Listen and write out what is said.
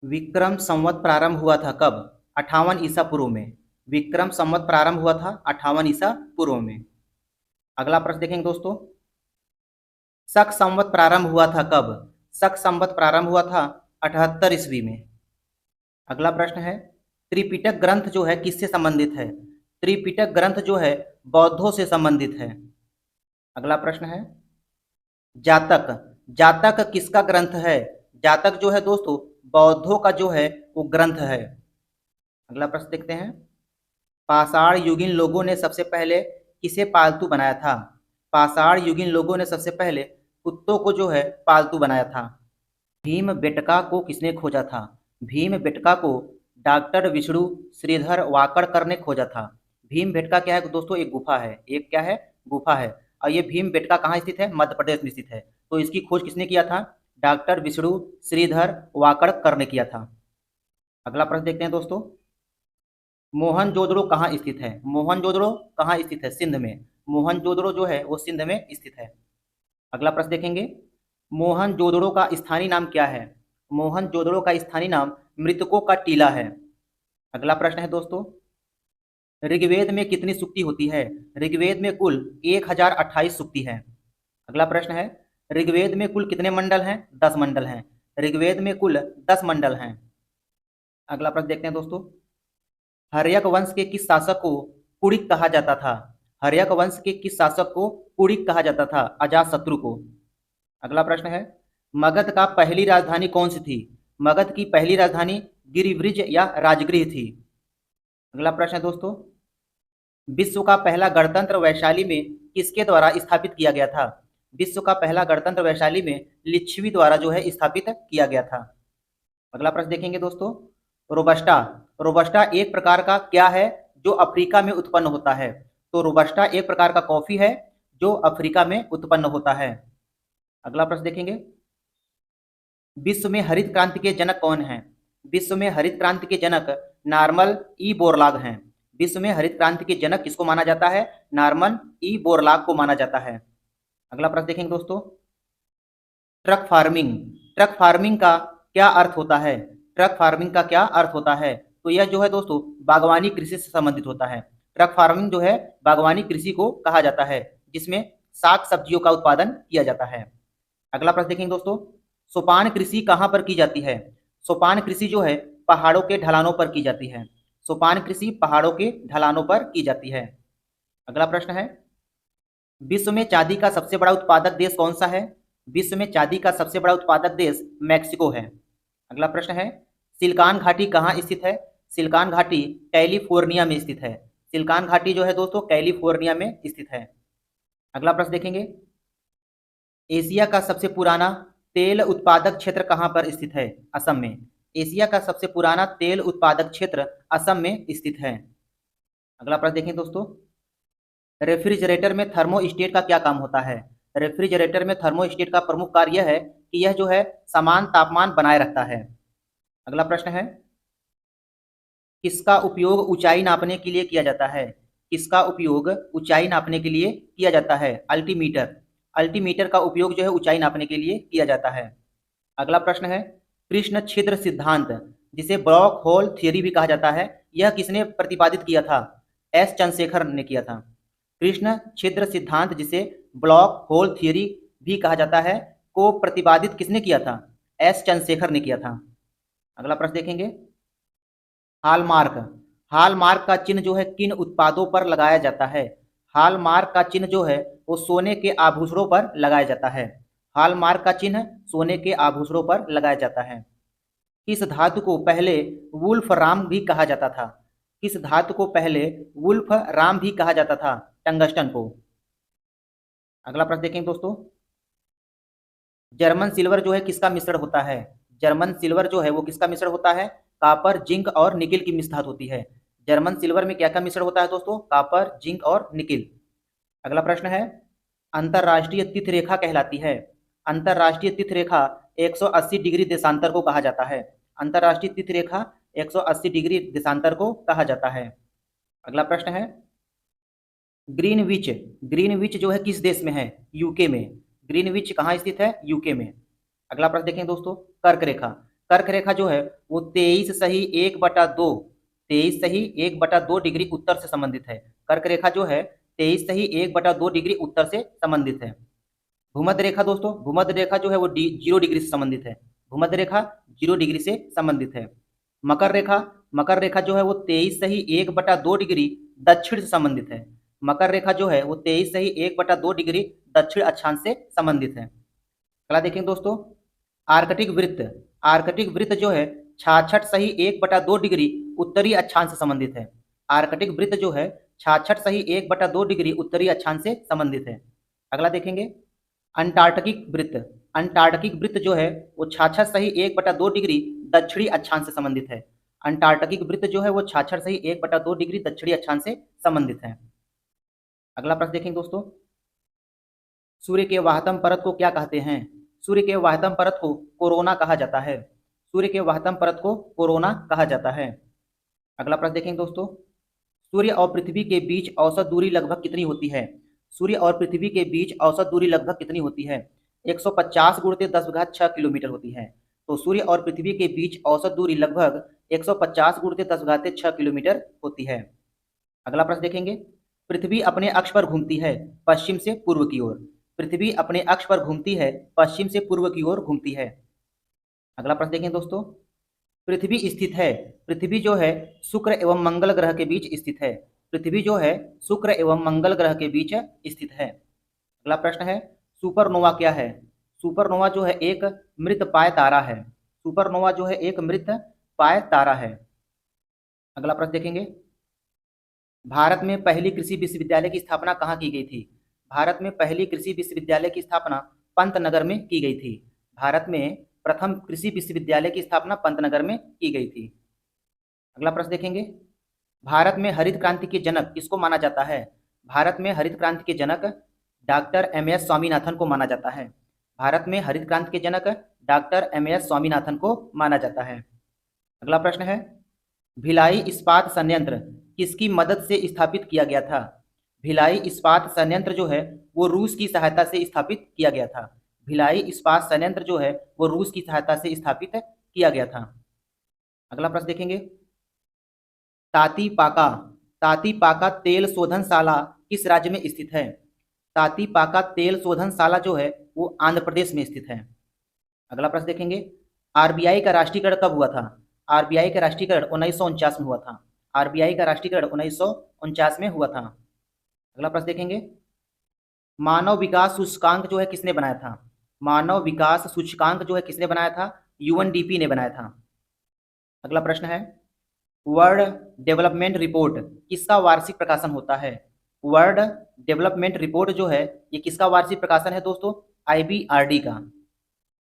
विक्रम संवत प्रारंभ हुआ था कब? 58 ईसा पूर्व में। विक्रम संवत प्रारंभ हुआ था 58 ईसा पूर्व में। अगला प्रश्न देखेंगे दोस्तों, शक संवत प्रारंभ हुआ था कब? शक संवत प्रारंभ हुआ था 78 ईस्वी में। अगला प्रश्न है, त्रिपिटक ग्रंथ जो है किससे संबंधित है? त्रिपिटक ग्रंथ जो है बौद्धों से संबंधित है। अगला प्रश्न है, जातक, जातक किसका ग्रंथ है? जातक जो है दोस्तों बौद्धों का जो है वो ग्रंथ है। अगला प्रश्न देखते हैं, पाषाण युगीन लोगों ने सबसे पहले किसे पालतू बनाया था? पाषाण युगीन लोगों ने सबसे पहले कुत्तों को जो है पालतू बनाया था। भीम बेटका को किसने खोजा था? भीम बेटका को डॉक्टर विष्णु श्रीधर वाकड़कर ने खोजा था। भीम बेटका क्या है दोस्तों? एक गुफा है। एक क्या है? गुफा है। और ये भीम बेटका कहाँ स्थित है? मध्य प्रदेश में स्थित है। तो इसकी खोज किसने किया था? डॉक्टर विष्णु श्रीधर वाकड़कर ने किया था। अगला प्रश्न देखते हैं दोस्तों, मोहनजोदड़ो कहाँ स्थित है? मोहनजोदड़ो कहाँ स्थित है? सिंध में। मोहनजोदड़ो जो है वो सिंध में स्थित है। अगला प्रश्न देखेंगे, मोहनजोदड़ो का स्थानीय नाम क्या है? मोहनजोदड़ो का स्थानीय नाम मृतकों का टीला है। अगला प्रश्न है दोस्तों, ऋग्वेद में कितनी सूक्ति होती है? ऋग्वेद में कुल 1028 सूक्ति है। अगला प्रश्न है, ऋग्वेद में कुल कितने मंडल हैं? 10 मंडल हैं। ऋग्वेद में कुल 10 मंडल हैं। अगला प्रश्न देखते हैं दोस्तों, हर्यक वंश के किस शासक को कुड़िक कहा जाता था? हर्यक वंश के किस शासक को कुड़िक कहा जाता था? अजातशत्रु को। अगला प्रश्न है, मगध का पहली राजधानी कौन सी थी? मगध की पहली राजधानी गिरिव्रज या राजगृह थी। अगला प्रश्न है दोस्तों, विश्व का पहला गणतंत्र वैशाली में किसके द्वारा स्थापित किया गया था? विश्व का पहला गणतंत्र वैशाली में लिच्छवी द्वारा जो है स्थापित किया गया था। अगला प्रश्न देखेंगे दोस्तों, रोबस्टा, रोबस्टा एक प्रकार का क्या है जो अफ्रीका में उत्पन्न होता है? तो रोबस्टा एक प्रकार का कॉफी है जो अफ्रीका में उत्पन्न होता है। अगला प्रश्न देखेंगे, विश्व में हरित क्रांति के जनक कौन हैं? विश्व में हरित क्रांति के जनक नॉर्मन ई बोरलॉग हैं। विश्व में हरित क्रांति के जनक किसको माना जाता है? नॉर्मन ई बोरलॉग को माना जाता है। अगला प्रश्न देखेंगे दोस्तों, ट्रक फार्मिंग, ट्रक फार्मिंग का क्या अर्थ होता है? ट्रक फार्मिंग का क्या अर्थ होता है? तो यह जो है दोस्तों बागवानी कृषि से संबंधित होता है। ट्रक फार्मिंग जो है बागवानी कृषि को कहा जाता है जिसमें साग सब्जियों का उत्पादन किया जाता है। अगला प्रश्न देखेंगे दोस्तों, सोपान कृषि कहाँ पर की जाती है? सोपान कृषि जो है पहाड़ों के ढलानों पर की जाती है। सोपान कृषि पहाड़ों के ढलानों पर की जाती है। अगला प्रश्न है, विश्व में चांदी का सबसे बड़ा उत्पादक देश कौन सा है? विश्व में चांदी का सबसे बड़ा उत्पादक देश मैक्सिको है। अगला प्रश्न है, सिलिकॉन घाटी कहाँ स्थित है? सिलिकॉन घाटी कैलिफोर्निया में स्थित है। सिलिकॉन घाटी जो है दोस्तों कैलिफोर्निया में स्थित है। अगला प्रश्न देखेंगे, एशिया का सबसे पुराना तेल उत्पादक क्षेत्र कहाँ पर स्थित है? असम में। एशिया का सबसे पुराना तेल उत्पादक क्षेत्र असम में स्थित है। अगला प्रश्न देखें दोस्तों, रेफ्रिजरेटर में थर्मोस्टेट का क्या काम होता है? रेफ्रिजरेटर में थर्मोस्टेट का प्रमुख कार्य यह है कि यह जो है समान तापमान बनाए रखता है। अगला प्रश्न है, किसका उपयोग ऊंचाई नापने के लिए किया जाता है? किसका उपयोग ऊंचाई नापने के लिए किया जाता है? अल्टीमीटर। अल्टीमीटर का उपयोग जो है ऊंचाई नापने के लिए किया जाता है। अगला प्रश्न है, कृष्ण छिद्र सिद्धांत जिसे ब्लैक होल थियरी भी कहा जाता है, यह किसने प्रतिपादित किया था? एस चंद्रशेखर ने किया था। कृष्ण छिद्र सिद्धांत जिसे ब्लैक होल थियरी भी कहा जाता है को प्रतिपादित किसने किया था? एस चंद्रशेखर ने किया था। अगला प्रश्न देखेंगे, हॉलमार्क, हॉलमार्क का चिन्ह जो है किन उत्पादों पर लगाया जाता है? हॉलमार्क का चिन्ह जो है वो सोने के आभूषणों पर लगाया जाता है। हॉलमार्क का चिन्ह सोने के आभूषणों पर लगाया जाता है। किस धातु को पहले वुल्फ राम भी कहा जाता था? किस धातु को पहले वुल्फ राम भी कहा जाता था? टंगस्टन को। अगला प्रश्न देखेंगे दोस्तों, जर्मन सिल्वर जो है किसका मिश्रण होता है? जर्मन सिल्वर जो है वो किसका मिश्रण होता है? कापर, जिंक और निकिल की मिश्र धातु होती है। जर्मन सिल्वर में क्या क्या मिश्रण होता है दोस्तों? कापर, जिंक और निकिल। अगला प्रश्न है, अंतरराष्ट्रीय तिथि रेखा कहलाती है। अंतरराष्ट्रीय तिथि रेखा 180 डिग्री देशांतर को कहा जाता है। अंतरराष्ट्रीय तिथि रेखा 180 डिग्री देशांतर को कहा जाता है। अगला प्रश्न है, ग्रीनविच, ग्रीनविच जो है किस देश में है? यूके में। ग्रीनविच कहाँ स्थित है? यूके में। अगला प्रश्न देखें दोस्तों, कर्क रेखा, कर्क रेखा जो है वो 23 सही 1/2, 23 सही 1/2 डिग्री उत्तर से संबंधित है। कर्क रेखा जो है 23 सही 1/2 डिग्री उत्तर से संबंधित है। भूमध्य रेखा दोस्तों, भूमध्य रेखा जो है वो 0 डिग्री से संबंधित है। भूमध्य रेखा 0 डिग्री से संबंधित है। मकर रेखा, मकर रेखा जो है वो 23 सही 1/2 डिग्री दक्षिण से संबंधित है। मकर रेखा जो है वो 23 सही 1/2 डिग्री दक्षिण अक्षांश से संबंधित है। अगला देखेंगे दोस्तों, आर्कटिक वृत्त, आर्कटिक वृत्त जो है 66 सही 1/2 डिग्री उत्तरी अक्षांश से संबंधित है। आर्कटिक वृत्त जो है 66 सही 1/2 डिग्री उत्तरी अक्षांश से संबंधित है। अगला देखेंगे अंटार्कटिक वृत्त, अंटार्कटिक वृत्त जो है वो 66 सही 1/2 डिग्री दक्षिणी अक्षांश से संबंधित है। अंटार्कटिक वृत्त जो है वो 66 सही 1/2 डिग्री दक्षिणी अक्षांश से संबंधित है। अगला प्रश्न देखेंगे दोस्तों, सूर्य के वाहतम परत को क्या कहते हैं? सूर्य के वाहतम परत को कोरोना कहा जाता है। सूर्य के वाहतम परत को कोरोना कहा जाता है। अगला प्रश्न देखेंगे दोस्तों, सूर्य और पृथ्वी के बीच औसत दूरी लगभग कितनी होती है? सूर्य और पृथ्वी के बीच औसत दूरी लगभग कितनी होती है? 150 गुणित 10⁻6 किलोमीटर होती है। तो सूर्य और पृथ्वी के बीच औसत दूरी लगभग 150 गुणित 10⁻6 किलोमीटर होती है। अगला प्रश्न देखेंगे, पृथ्वी अपने अक्ष पर घूमती है पश्चिम से पूर्व की ओर। पृथ्वी अपने अक्ष पर घूमती है पश्चिम से पूर्व की ओर घूमती है। अगला प्रश्न देखें दोस्तों, पृथ्वी स्थित है, पृथ्वी जो है शुक्र एवं मंगल ग्रह के बीच स्थित है। पृथ्वी जो है शुक्र एवं मंगल ग्रह के बीच स्थित है। अगला प्रश्न है, सुपरनोवा क्या है? सुपरनोवा जो है एक मृत पाय तारा है। सुपरनोवा जो है एक मृत पाय तारा है। अगला प्रश्न देखेंगे, भारत में पहली कृषि विश्वविद्यालय की स्थापना कहाँ की गई थी? भारत में पहली कृषि विश्वविद्यालय की स्थापना पंतनगर में की गई थी। भारत में प्रथम कृषि विश्वविद्यालय की स्थापना पंतनगर में की गई थी। अगला प्रश्न देखेंगे, भारत में हरित क्रांति के जनक किसको माना जाता है? भारत में हरित क्रांति के जनक डॉक्टर एम.एस. स्वामीनाथन को माना जाता है। भारत में हरित क्रांति के जनक डॉक्टर एम.एस. स्वामीनाथन को माना जाता है। अगला प्रश्न है, भिलाई इस्पात संयंत्र किसकी मदद से स्थापित किया गया था? भिलाई इस्पात संयंत्र जो है वो रूस की सहायता से स्थापित किया गया था। भिलाई इस्पात संयंत्र जो है वो रूस की सहायता से स्थापित किया गया था। अगला प्रश्न देखेंगे, तातीपाका, तातीपाका तेल शोधनशाला किस राज्य में स्थित है? तातीपाका तेल शोधनशाला जो है वो आंध्र प्रदेश में स्थित है। अगला प्रश्न देखेंगे, आरबीआई का राष्ट्रीयकरण कब हुआ था? आरबीआई का राष्ट्रीयकरण 1949 में हुआ था। आरबीआई का राष्ट्रीयकरण 1949 में हुआ था। अगला प्रश्न देखेंगे, मानव विकास सूचकांक जो है किसने बनाया था? मानव विकास सूचकांक जो है किसने बनाया था? यूएनडीपी ने बनाया था। अगला प्रश्न है, वर्ल्ड डेवलपमेंट रिपोर्ट किसका वार्षिक प्रकाशन होता है? वर्ल्ड डेवलपमेंट रिपोर्ट जो है ये किसका वार्षिक प्रकाशन है दोस्तों? आईबीआरडी का।